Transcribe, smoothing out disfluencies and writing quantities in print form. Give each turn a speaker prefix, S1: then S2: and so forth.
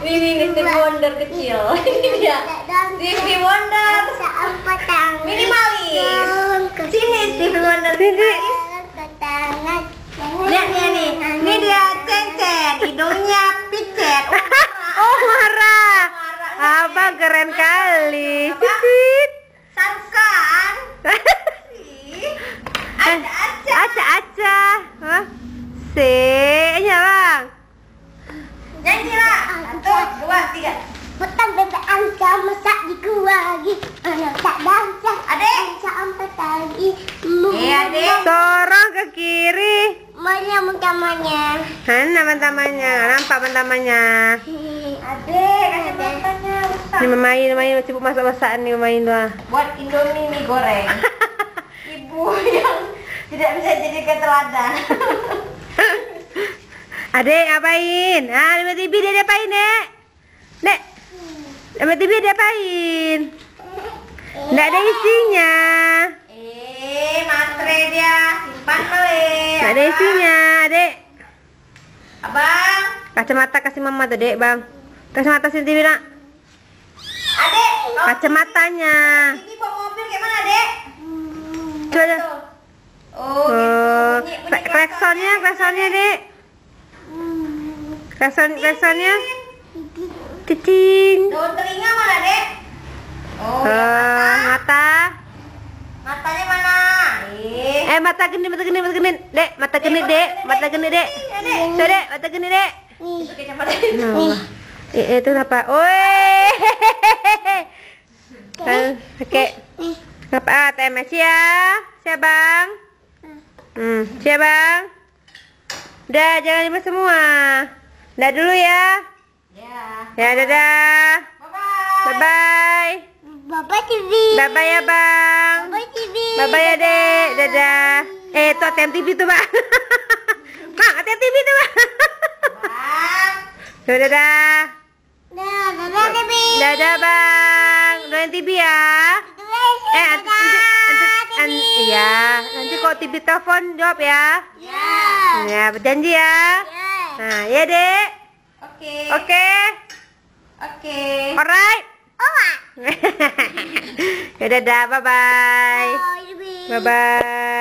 S1: Ini Stevie Wonder kecil. Ini dia. Stevie Wonder. Minimalis. Sini Stevie Wonder.
S2: Sini.
S1: Lihat nih. Ini dia Cen-Cen. Hidungnya picet.
S2: Oh, marah. Abang keren kali. Titit.
S1: Sarukan.
S2: Aca. Hah? C-nya, Bang.
S1: Nyanyi lah. 1, 2, 3.
S3: Petang bebek angsa masak di kuagi. Anak tak bangsa.
S1: Adek.
S3: Sampai pagi.
S1: Adek.
S2: Sorong ke kiri.
S3: Mana mutamanya?
S2: Mana bantamannya? Nampak bantamannya.
S1: Adek, kasih matanya rusak.
S2: Ini memain sibuk masak-masakan nih memain doa.
S1: Buat Indomie mie goreng. Ibu yang tidak bisa jadi teladan.
S2: Adek ngapain? Ah, lima TV dia ngapain, Dek? Dek. Lima TV dia ngapain? Enggak ada isinya.
S1: Matre dia simpan balik.
S2: Enggak ada isinya, Dek.
S1: Abang.
S2: Kacamata kasih mama tuh, Dek, Bang. Kacamata sini TV, Nak.
S1: Adek.
S2: Kacamatanya.
S1: Ini bawa mobil kayak mana, Dek?
S2: Coba.
S1: Oh, gitu. Bunyi
S2: Klaksonnya, Dek. Klaksonnya. Cicing.
S1: Daun telinga mana, Dek? Oh,
S2: Mata.
S1: matanya mana?
S2: Mata genit, Dek. Mata genit, Dek. Mata genit, Dek. Tuh, Dek, mata genit, Dek.
S1: Itu kacamata.
S2: Itu apa? Woi. Oke. Apa TMS ya? Siap, Bang? Siap, Bang? Udah, jangan lima semua. Udah dulu ya. Ya, dadah.
S1: Bye-bye.
S2: Bye-bye.
S3: Bapak TV.
S2: Bye-bye ya, Bang.
S3: Bapak TV.
S2: Bye-bye ya, Dek. Dadah. Tuh ATM TV tuh, Bang. Bang, ATM TV tuh, Bang.
S1: Bang.
S2: Tuh, dadah.
S3: Dadah TV.
S2: Dadah, Bang. Doain TV ya. Iya, nanti kalau TV telepon jawab ya. Ya, berjanji ya. Nah, ya, Dek. Oke. Alright. Ya, dadah, bye-bye. Bye-bye.